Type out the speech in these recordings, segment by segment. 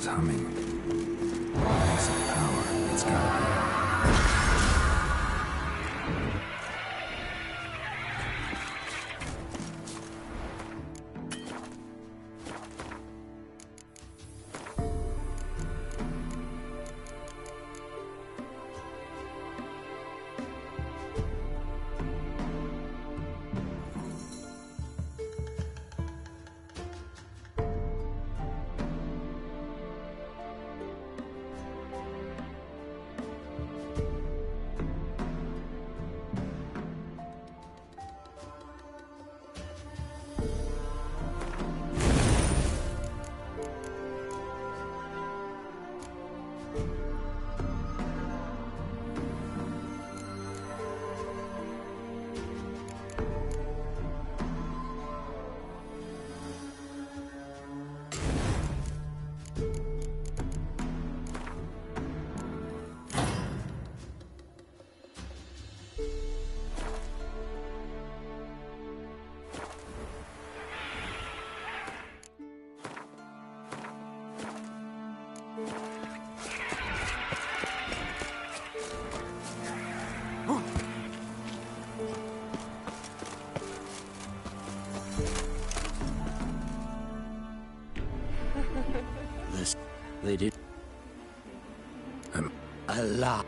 Something's humming. Piece of power. It's gotta be. They did. Allah.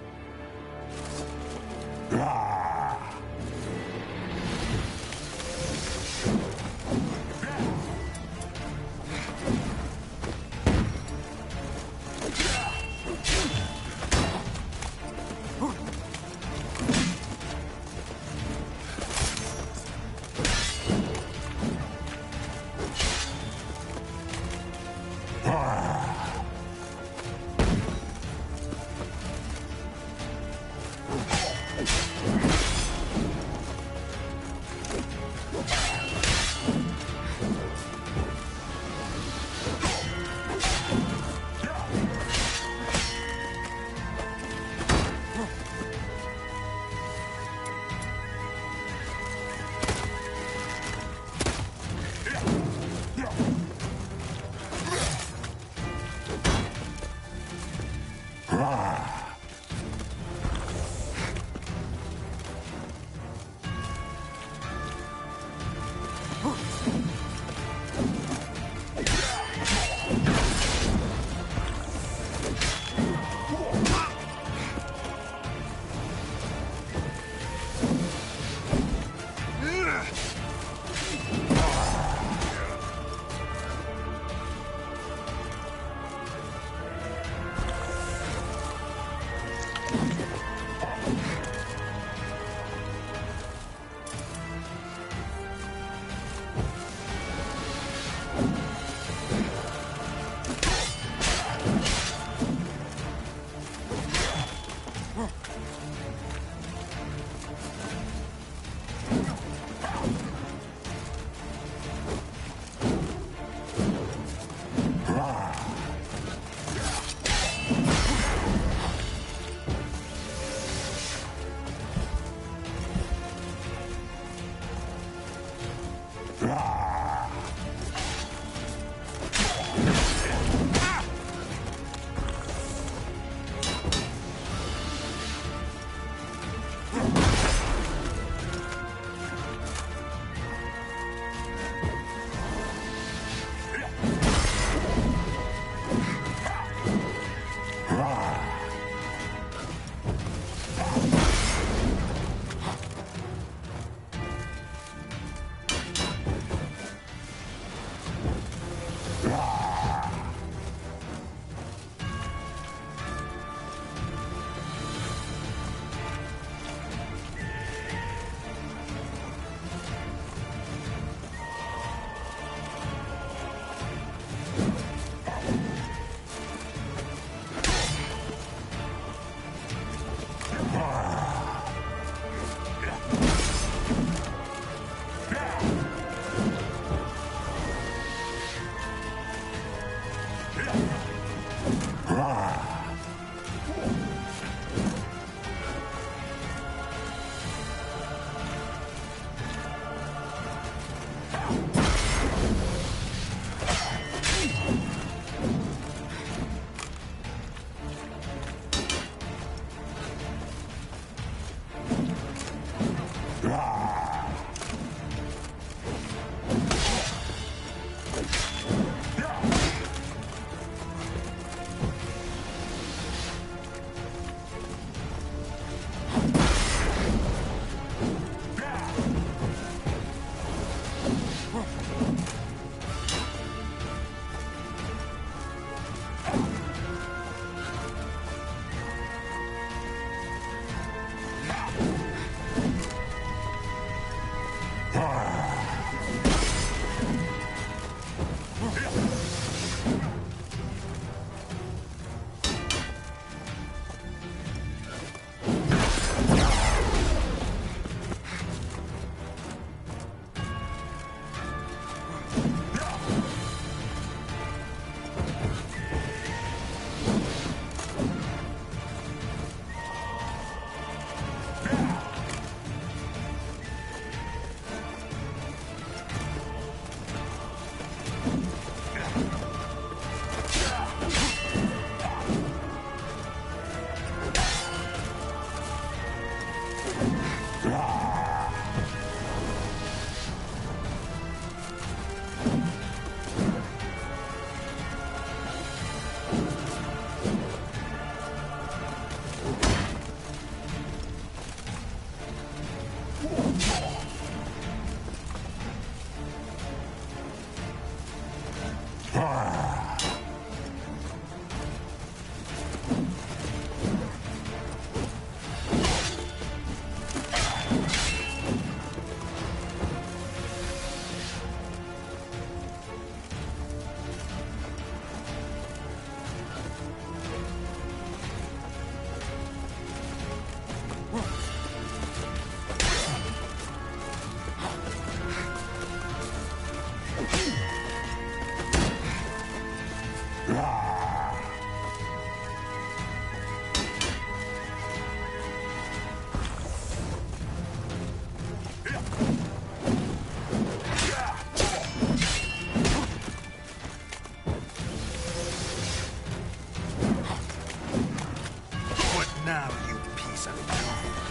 Now, you piece of doom.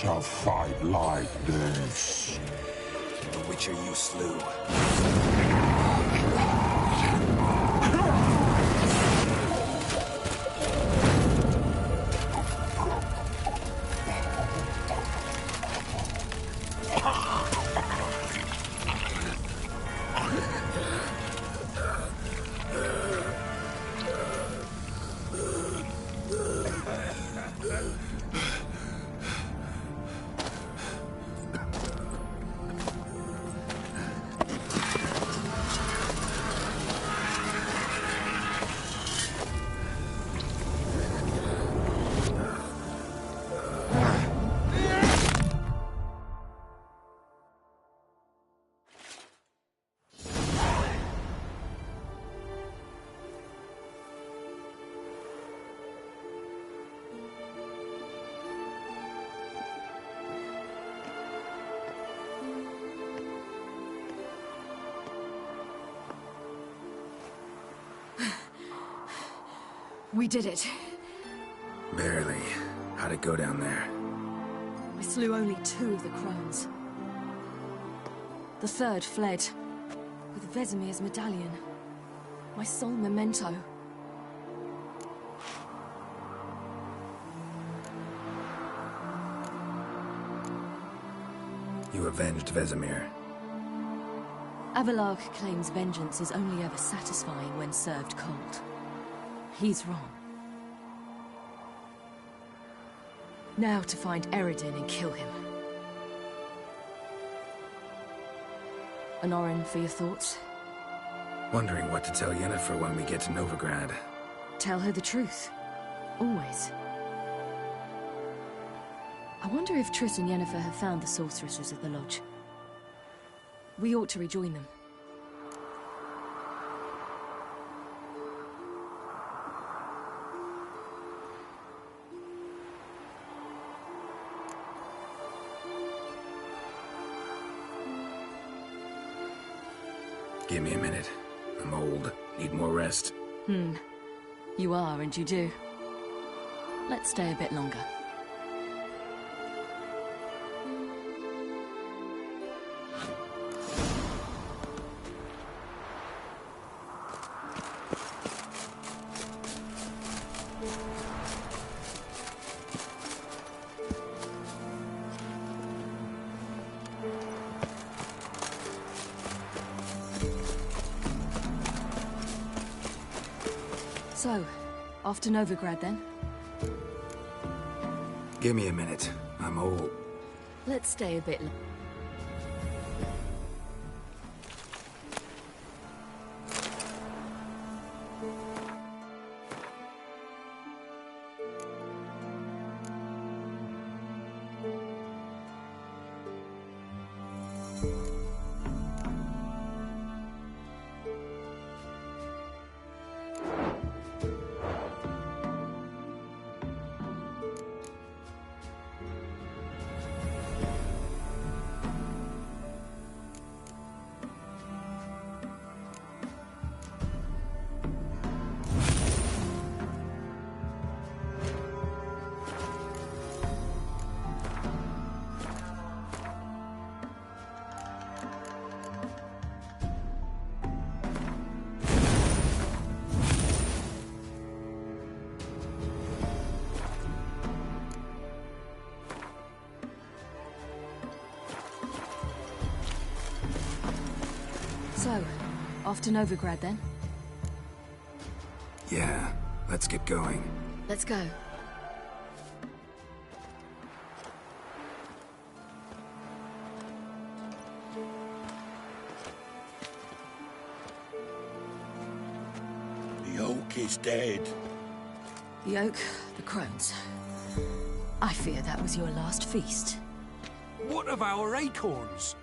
to fight like this. The Witcher you slew. We did it. Barely. How'd it go down there? I slew only 2 of the crones. The third fled, with Vesemir's medallion. My sole memento. You avenged Vesemir. Avalark claims vengeance is only ever satisfying when served cold. He's wrong. Now to find Eredin and kill him. An Orin for your thoughts? Wondering what to tell Yennefer when we get to Novigrad. Tell her the truth. Always. I wonder if Triss and Yennefer have found the sorceresses at the lodge. We ought to rejoin them. Give me a minute. I'm old. Need more rest. You are, and you do. Let's stay a bit longer. So, off to Novigrad then? Give me a minute. I'm old. Let's stay a bit. So, off to Novigrad then? Yeah, let's get going. Let's go. The oak is dead. The oak, the crones. I fear that was your last feast. What of our acorns?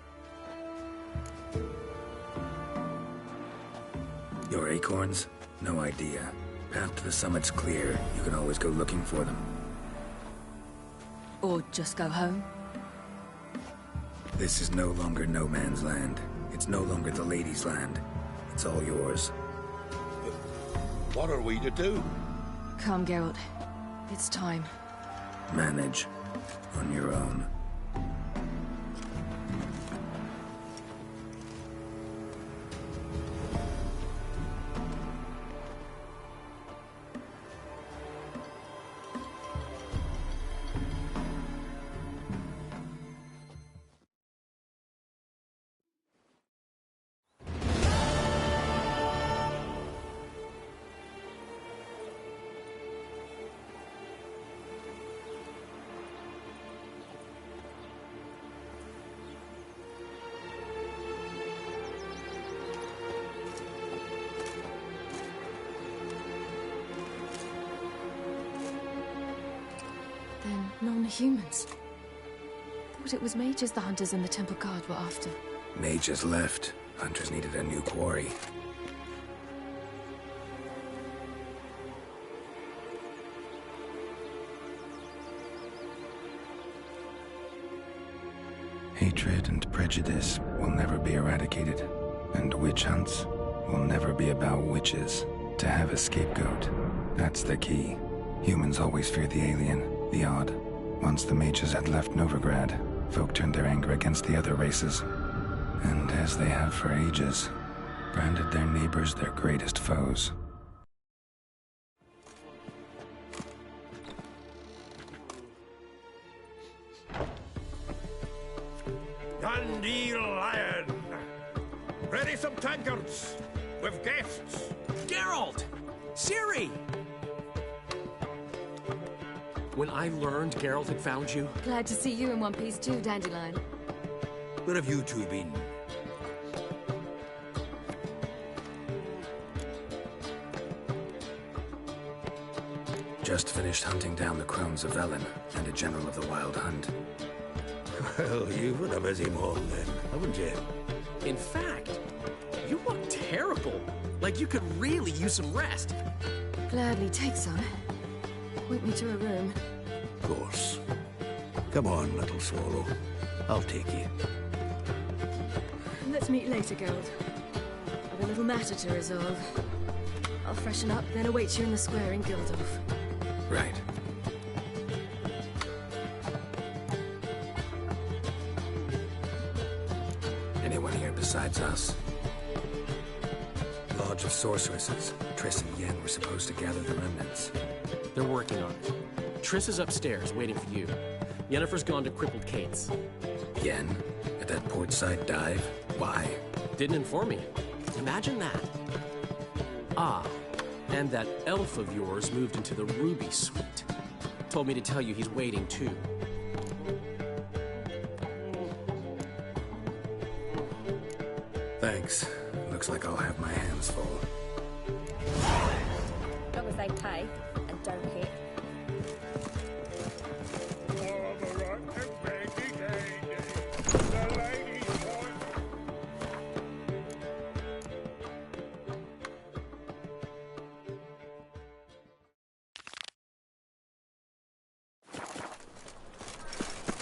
Your acorns? No idea. Path to the summit's clear. You can always go looking for them. Or just go home? This is no longer no man's land. It's no longer the lady's land. It's all yours. What are we to do? Come, Geralt. It's time. Manage. On your own. Then non-humans. Thought it was mages the hunters and the temple guard were after. Mages left. Hunters needed a new quarry. Hatred and prejudice will never be eradicated, and witch hunts will never be about witches. To have a scapegoat, that's the key. Humans always fear the alien, the odd. Once the mages had left Novigrad, folk turned their anger against the other races. And as they have for ages, branded their neighbors their greatest foes. Dandelion! Ready some tankards! With guests! Geralt! Ciri! When I learned Geralt had found you, Glad to see you in one piece too, Dandelion. Where have you two been? Just finished hunting down the crones of Velen and a general of the Wild Hunt. Well, you've had a busy morning then, haven't you? in fact, you look terrible. Like you could really use some rest. Gladly take some. Point me to a room. Of course. Come on, little swallow. I'll take you. Let's meet later, Geralt. I've a little matter to resolve. I'll freshen up, then await you in the square in Gildorf. Right. Anyone here besides us? Lodge of Sorceresses. Triss and Yen were supposed to gather the remnants. They're working on it. Triss is upstairs, waiting for you. Yennefer's gone to crippled Kate's. Yen? At that portside dive? Why? Didn't inform me. Imagine that. Ah, and that elf of yours moved into the Ruby Suite. Told me to tell you he's waiting too. Thanks. Looks like I'll have my hands full. As long as they pay and don't hit.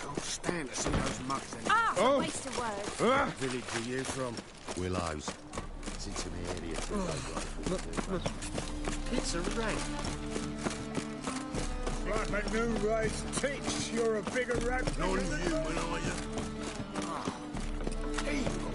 Can't stand to see those mugs anymore. Ah! Waste of words. Village are you from? Willows. It's into me idiot. It's a right. Like a new race teach, you're a bigger rat. Non-human, are you? Evil.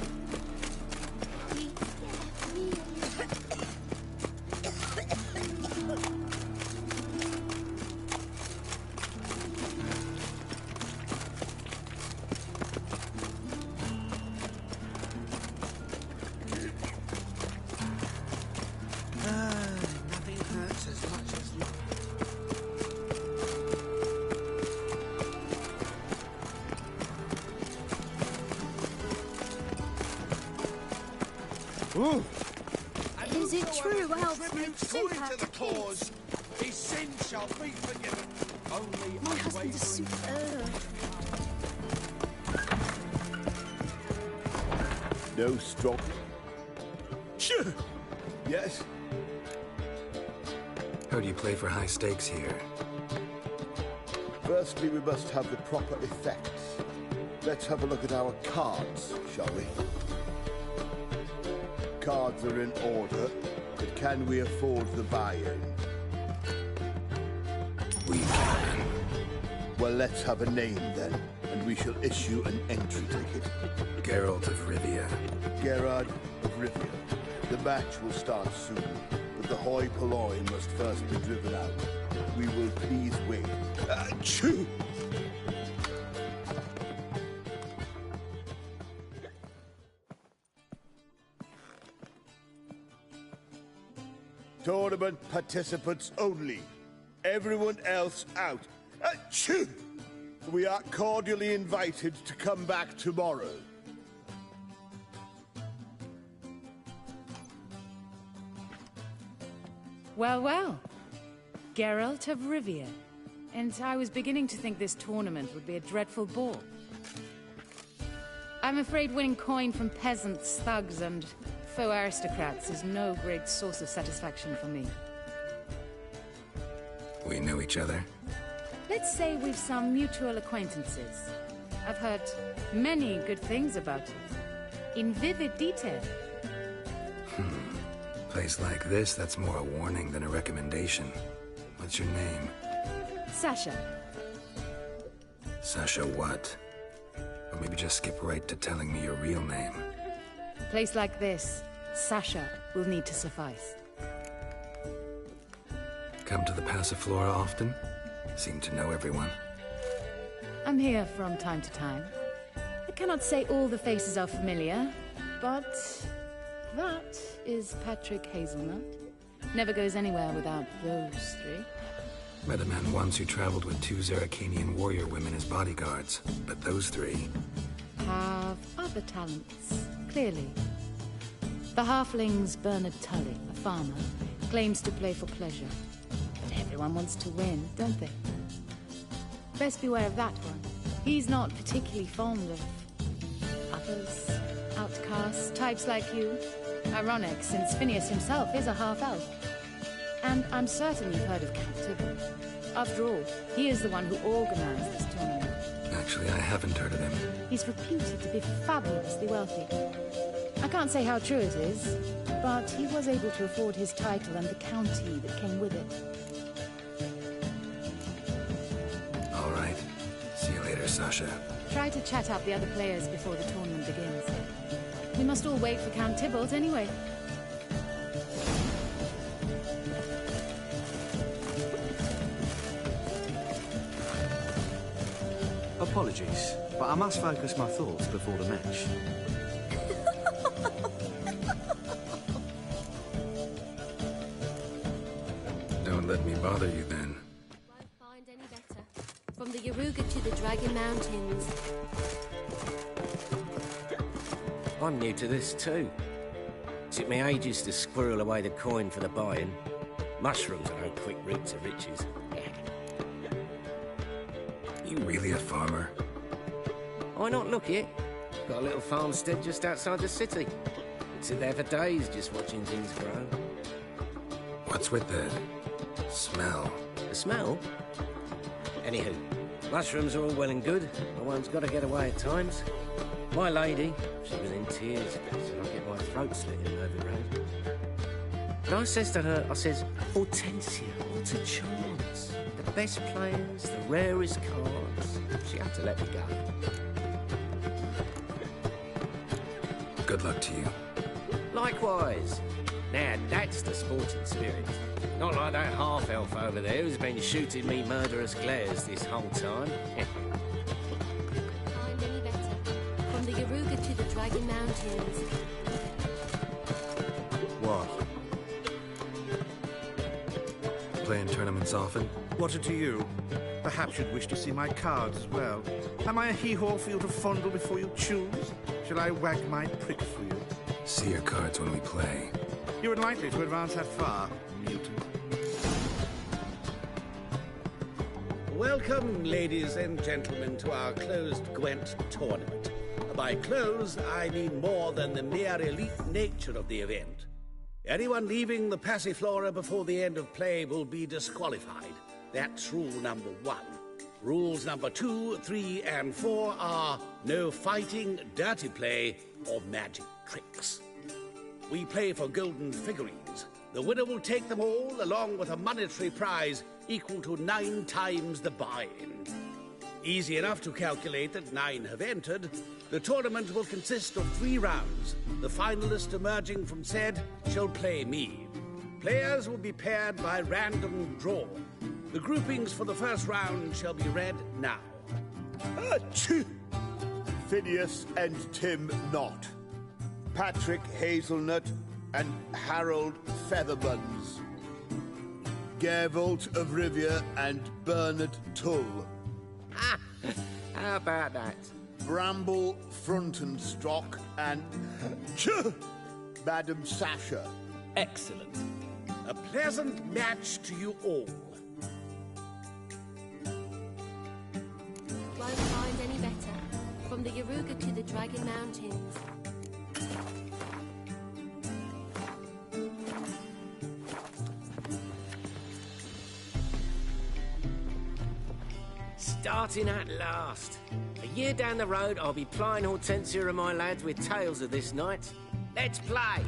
Nothing hurts as much as love. Is it true elves make According soup to out the of kids? cause, his sins shall be forgiven. Only My husband's a soup. No strop. Sure. Yes. How do you play for high stakes here? Firstly, we must have the proper effects. Let's have a look at our cards, shall we? Cards are in order, but can we afford the buy-in? We can. Well Well, let's have a name then, and we shall issue an entry ticket. Geralt of Rivia. Gerard of Rivia. The match will start soon, but the hoi polloi must first be driven out. We will please wait. Achoo! Tournament participants only. Everyone else out. Achoo! We are cordially invited to come back tomorrow. Well, well. Geralt of Rivia. And I was beginning to think this tournament would be a dreadful bore. I'm afraid winning coin from peasants, thugs, and faux aristocrats is no great source of satisfaction for me. We know each other? Let's say we've some mutual acquaintances. I've heard many good things about you. In vivid detail. Place like this, that's more a warning than a recommendation. What's your name? Sasha. Sasha what? Or maybe just skip right to telling me your real name. A place like this, Sasha will need to suffice. Come to the Passiflora often? Seem to know everyone. I'm here from time to time. I cannot say all the faces are familiar, but that is Patrick Hazelnut. Never goes anywhere without those three. Met a man once who traveled with 2 Zeracanian warrior women as bodyguards, but those 3... have other talents, clearly. The halfling's Bernard Tully, a farmer, claims to play for pleasure. But everyone wants to win, don't they? Best beware of that one. He's not particularly fond of others, outcasts, types like you. Ironic, since Phineas himself is a half-elf. And I'm certain you've heard of Count Tybalt. After all, he is the one who organized this tournament. Actually, I haven't heard of him. He's reputed to be fabulously wealthy. I can't say how true it is, but he was able to afford his title and the county that came with it. All right. See you later, Sasha. Try to chat up the other players before the tournament begins. We must all wait for Count Tybalt anyway. Apologies, but I must focus my thoughts before the match. Don't let me bother you then. Won't find any better. From the Yaruga to the Dragon Mountains. I'm new to this too. Took me ages to squirrel away the coin for the buy-in. Mushrooms are no quick route to riches. You really a farmer? Why not look it? Got a little farmstead just outside the city. I'd sit there for days just watching things grow. What's with the smell? The smell? Anywho, mushrooms are all well and good, but one's got to get away at times. My lady, she was in tears, so I get my throat slit in over road. And I says to her, I says, Hortensia, what a chance. The best players, the rarest cards. She had to let me go. Good luck to you. Likewise. Now, that's the sporting spirit. Not like that half-elf over there who's been shooting me murderous glares this whole time. Find any better. From the Yaruga to the Dragon Mountains. What? Playing tournaments often? What are to you? Perhaps you'd wish to see my cards as well. Am I a hee-haw for you to fondle before you choose? Shall I wag my prick for you? See your cards when we play. You're unlikely to advance that far, mutant. Welcome, ladies and gentlemen, to our closed Gwent tournament. By closed, I mean more than the mere elite nature of the event. Anyone leaving the Passiflora before the end of play will be disqualified. That's rule number 1. Rules number 2, 3, and 4 are no fighting, dirty play, or magic tricks. We play for golden figurines. The winner will take them all, along with a monetary prize equal to 9 times the buy-in. Easy enough to calculate that 9 have entered. The tournament will consist of 3 rounds. The finalist emerging from said shall play me. Players will be paired by random draw. The groupings for the first round shall be read now. Achoo! Phineas and Tim Knott. Patrick Hazelnut and Harold Featherbuns. Gervolt of Rivia and Bernard Tull. How about that? Bramble Frontenstock and Madam Sasha. Excellent. A pleasant match to you all. Won't find any better. From the Yaruga to the Dragon Mountains. Starting at last. A year down the road, I'll be plying Hortensia and my lads with tales of this night. Let's play!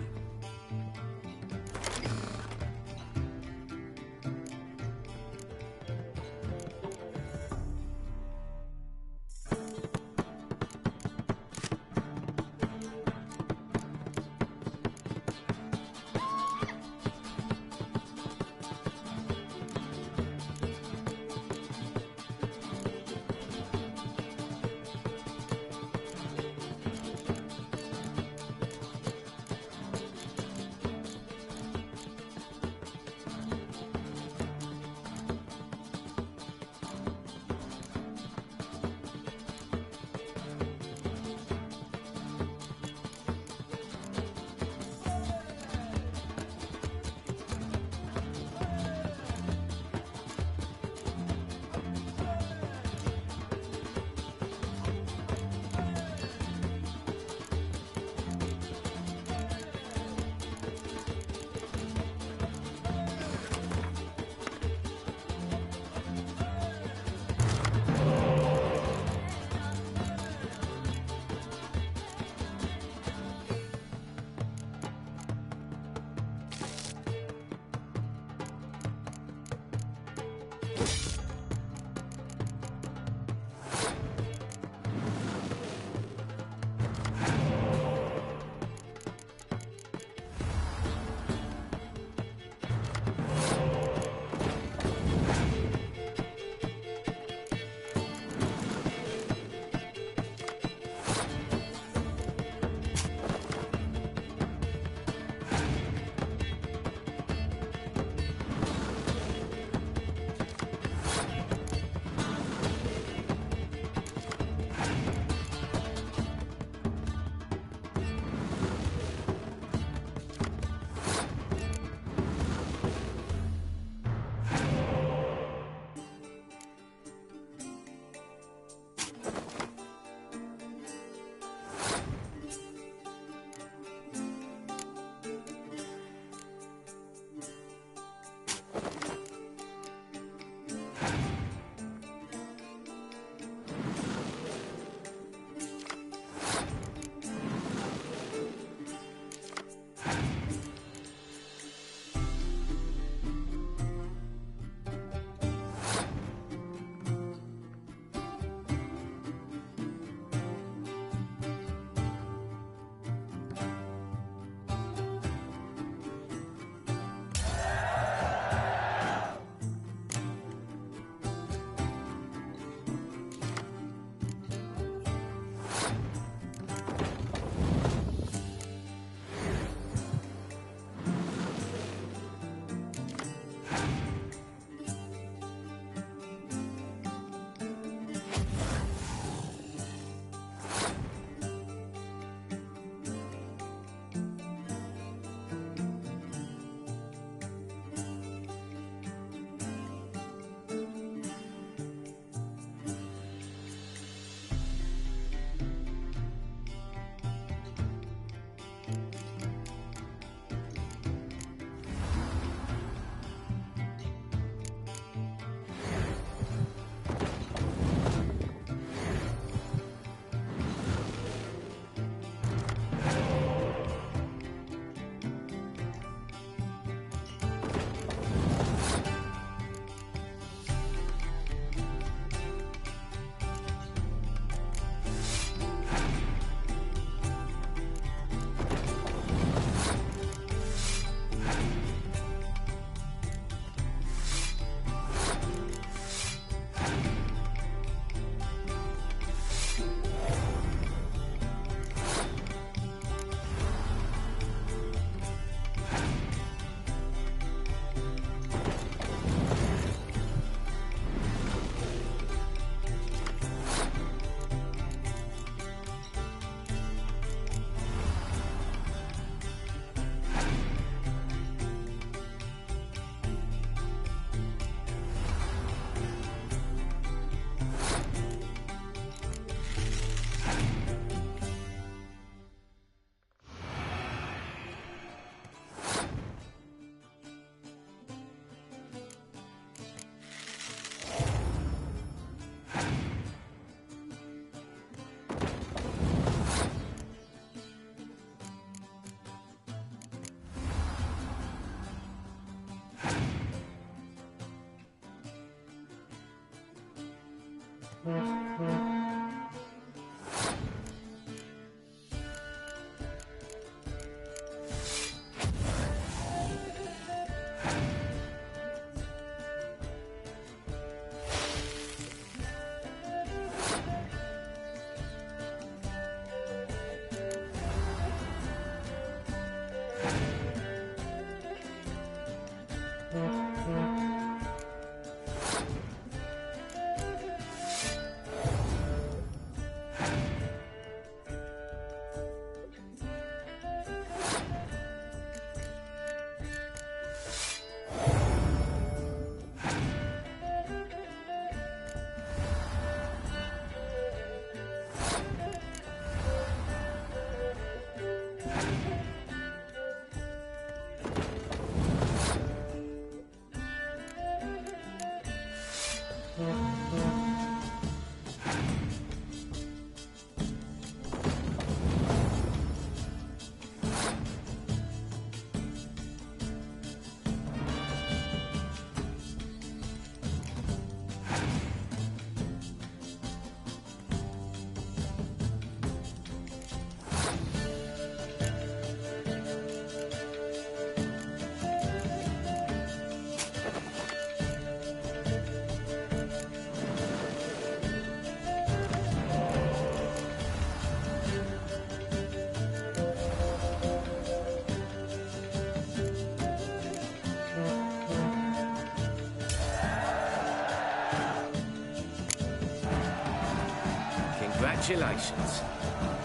Congratulations.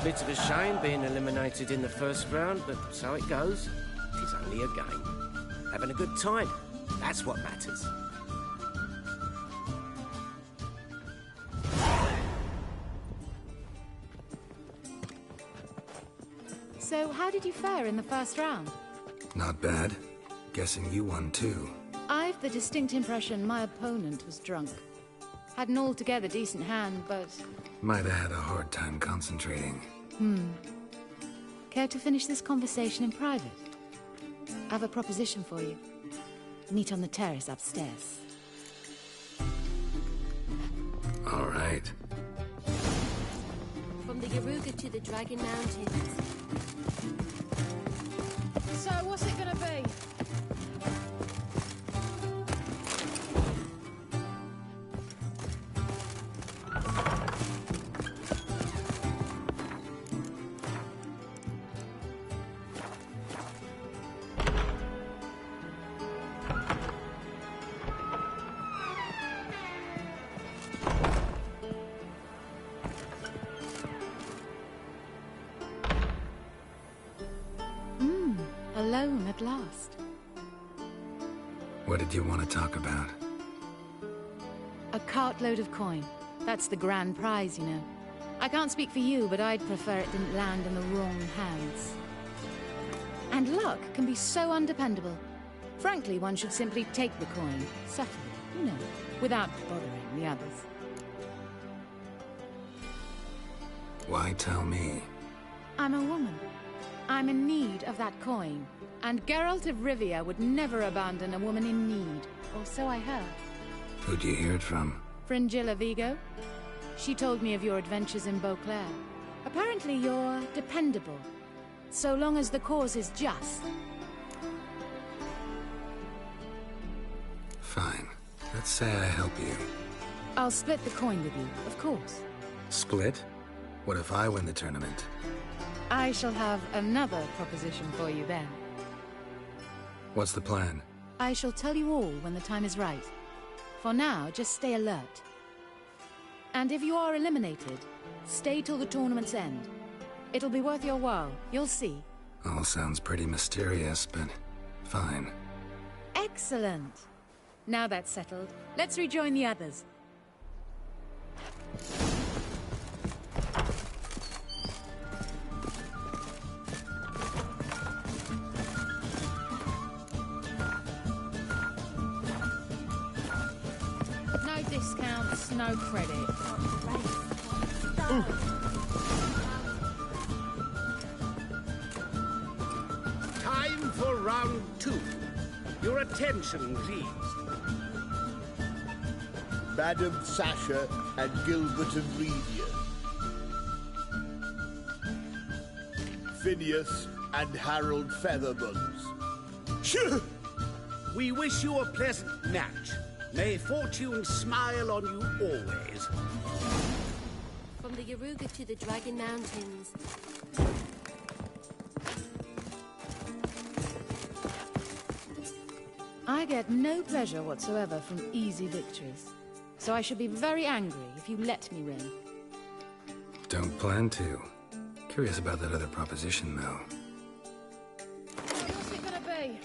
Bit of a shame being eliminated in the first round, but so it goes. It is only a game. Having a good time, that's what matters. So, how did you fare in the first round? Not bad. Guessing you won too. I've the distinct impression my opponent was drunk. Had an altogether decent hand, but... Might have had a hard time concentrating. Care to finish this conversation in private? I have a proposition for you. Meet on the terrace upstairs. All right. From the Yaruga to the Dragon Mountains. So, what's it gonna be? Alone at last. What did you want to talk about? A cartload of coin. That's the grand prize, you know. I can't speak for you, but I'd prefer it didn't land in the wrong hands. And luck can be so undependable. Frankly, one should simply take the coin, subtly, you know, without bothering the others. Why tell me? I'm a woman. I'm in need of that coin. And Geralt of Rivia would never abandon a woman in need. Or so I heard. Who'd you hear it from? Fringilla Vigo. She told me of your adventures in Beauclair. Apparently you're dependable. So long as the cause is just. Fine. Let's say I help you. I'll split the coin with you, of course. Split? What if I win the tournament? I shall have another proposition for you then. What's the plan? I shall tell you all when the time is right. For now, just stay alert. And if you are eliminated, stay till the tournament's end. It'll be worth your while, you'll see. All sounds pretty mysterious, but fine. Excellent! Now that's settled, let's rejoin the others. No discounts, no credit. Time for round 2. Your attention, please. Madam Sasha and Gilbert of Redian. Phineas and Harold Featherbones. Shoo! We wish you a pleasant match. May fortune smile on you always. From the Yaruga to the Dragon Mountains. I get no pleasure whatsoever from easy victories. So I should be very angry if you let me win. Don't plan to. Curious about that other proposition, though. What's it gonna be?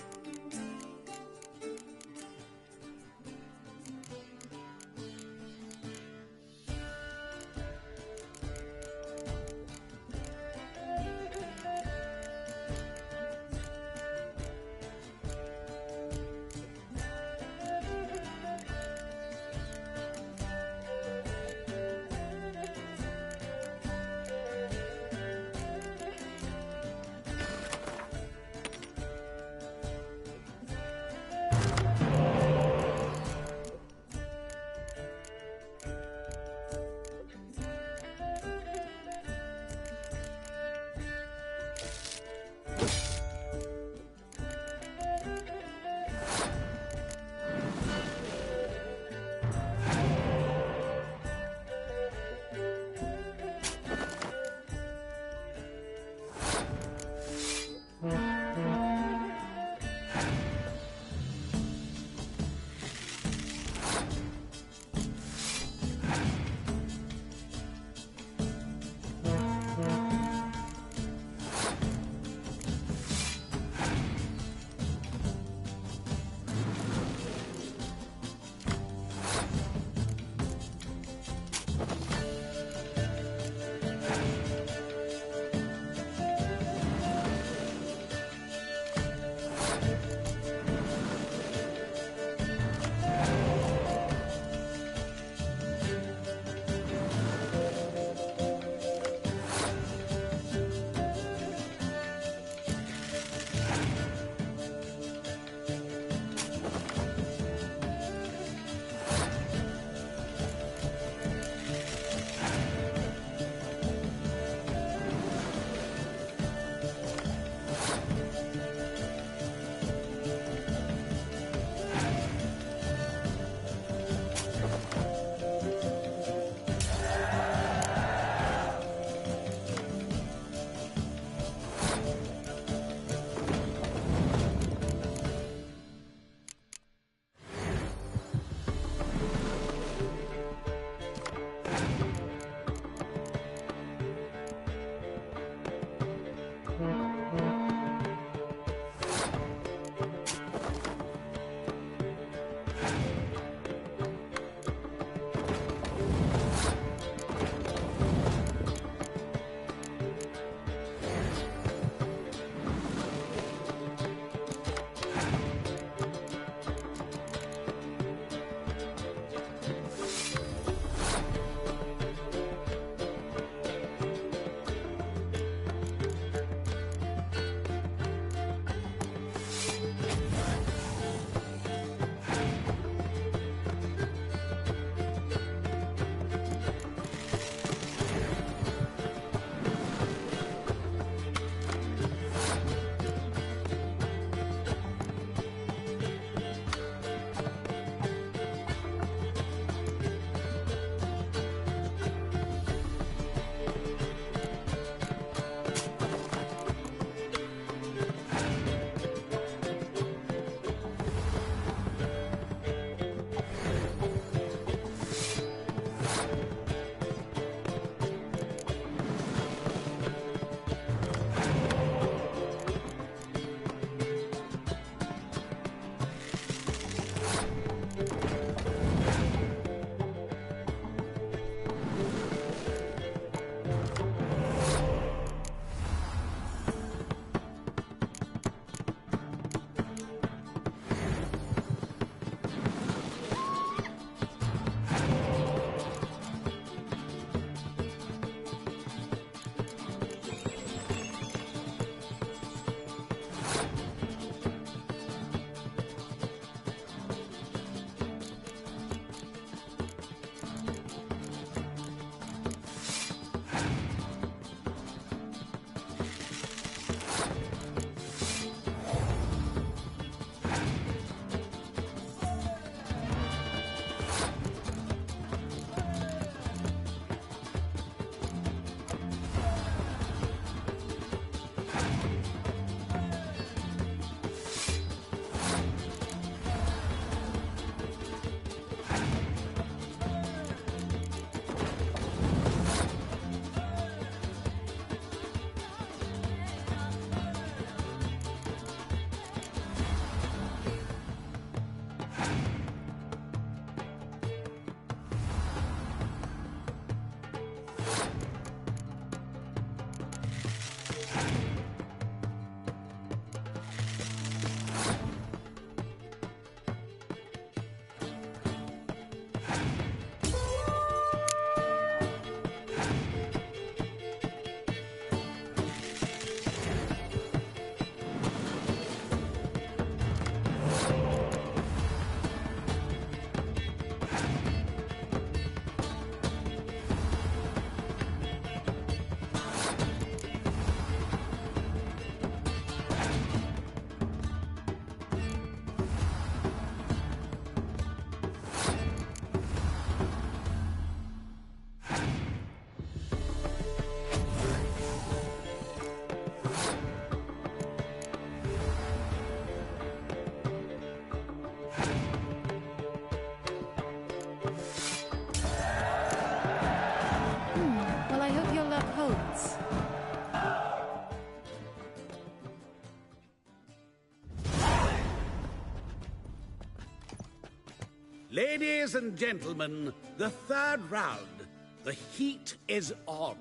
Ladies and gentlemen, the third round. The heat is on.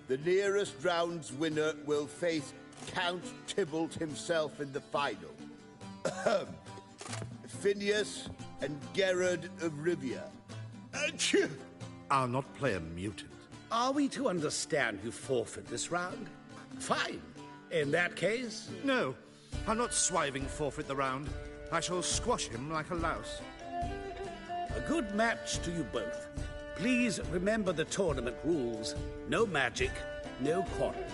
The nearest round's winner will face Count Tybalt himself in the final. Phineas and Gerard of Rivia. I'll not play a mutant. Are we to understand you forfeit this round? Fine. In that case... No, I'll not swiving forfeit the round. I shall squash him like a louse. A good match to you both. Please remember the tournament rules. No magic, no quarrels.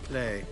Play.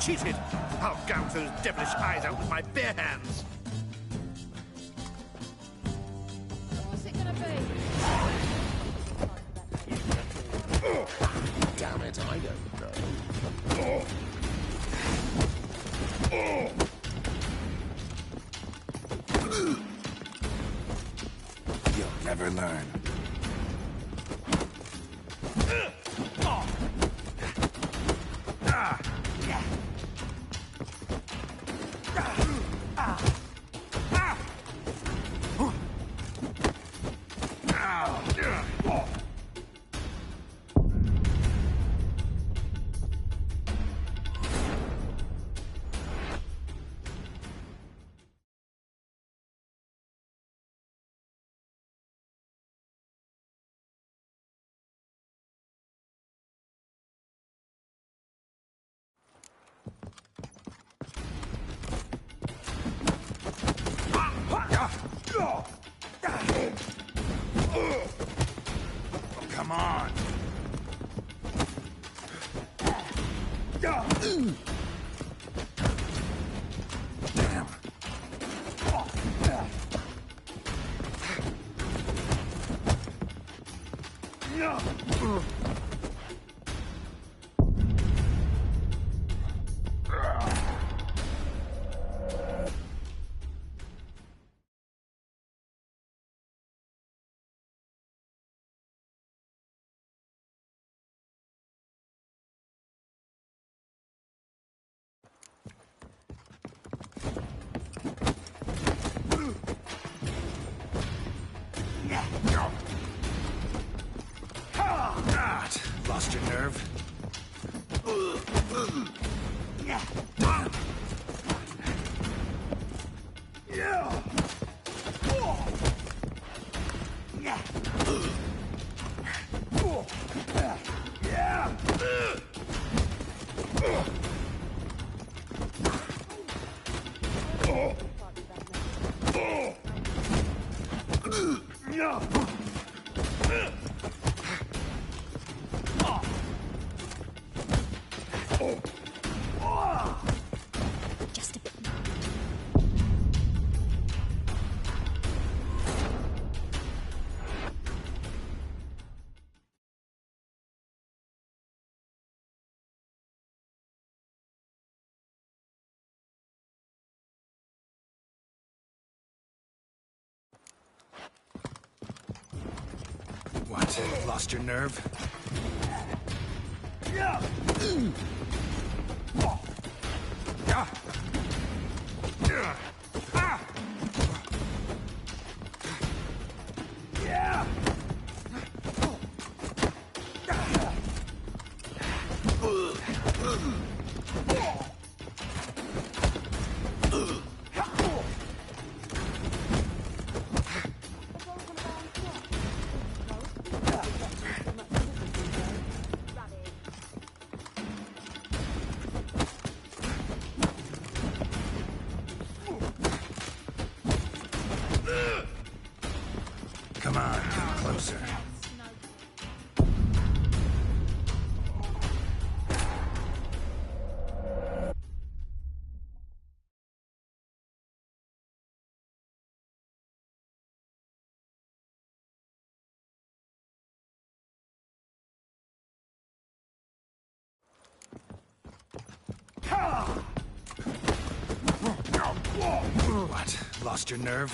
Cheated! I'll gouge those devilish eyes out with my bare hands! What's it gonna be? Damn it, I don't know. You'll never learn. Lost your nerve? Just a bit. What? Lost your nerve? Come on, come closer. What? Lost your nerve?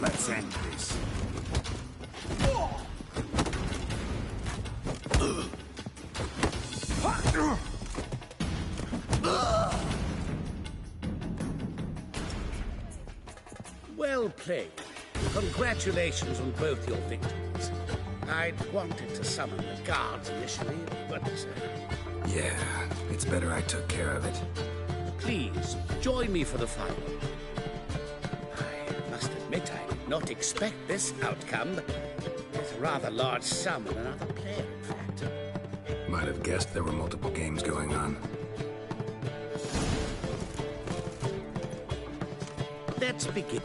Let's end this. Well played. Congratulations on both your victories. I'd wanted to summon the guards initially, but... Yeah, it's better I took care of it. Please, join me for the final. I must admit, I did not expect this outcome. It's a rather large sum on another player, in fact. Might have guessed there were multiple games going on. Let's begin.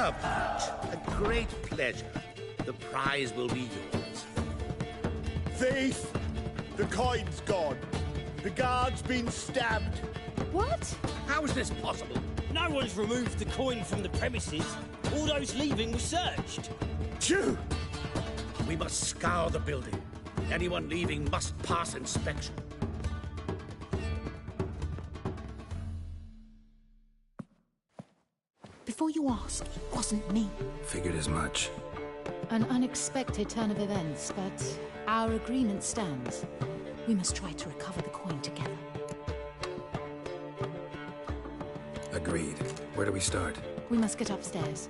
serve each. A great pleasure. The prize will be yours. Thief! The coin's gone. The guard's been stabbed. What? How is this possible? No one's removed the coin from the premises. All those leaving were searched. Phew! We must scour the building. Anyone leaving must pass inspection. Before you ask, it wasn't me. Figured as much. An unexpected turn of events, but our agreement stands. We must try to recover the coin together. Agreed. Where do we start? We must get upstairs.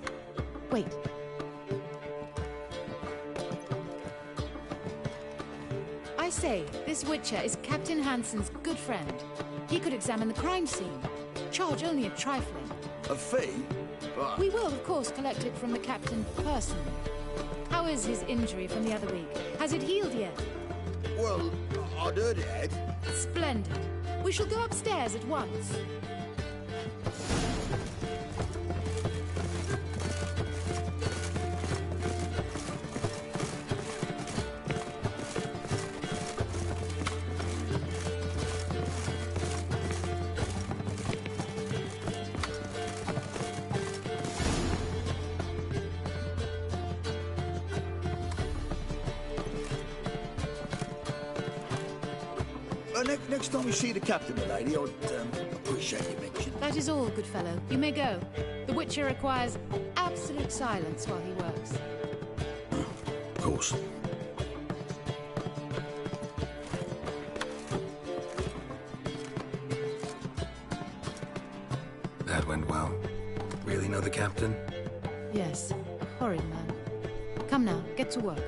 Wait. I say, this Witcher is Captain Hansen's good friend. He could examine the crime scene. Charge only a trifling. A fee? We will, of course, collect it from the captain personally. How is his injury from the other week? Has it healed yet? Well, I'd heard it had. Splendid. We shall go upstairs at once. Next time you see the captain, my lady, I'd appreciate you mentioning. That is all, good fellow. You may go. The Witcher requires absolute silence while he works. Of course. That went well. Really know the captain? Yes, a horrid man. Come now, get to work.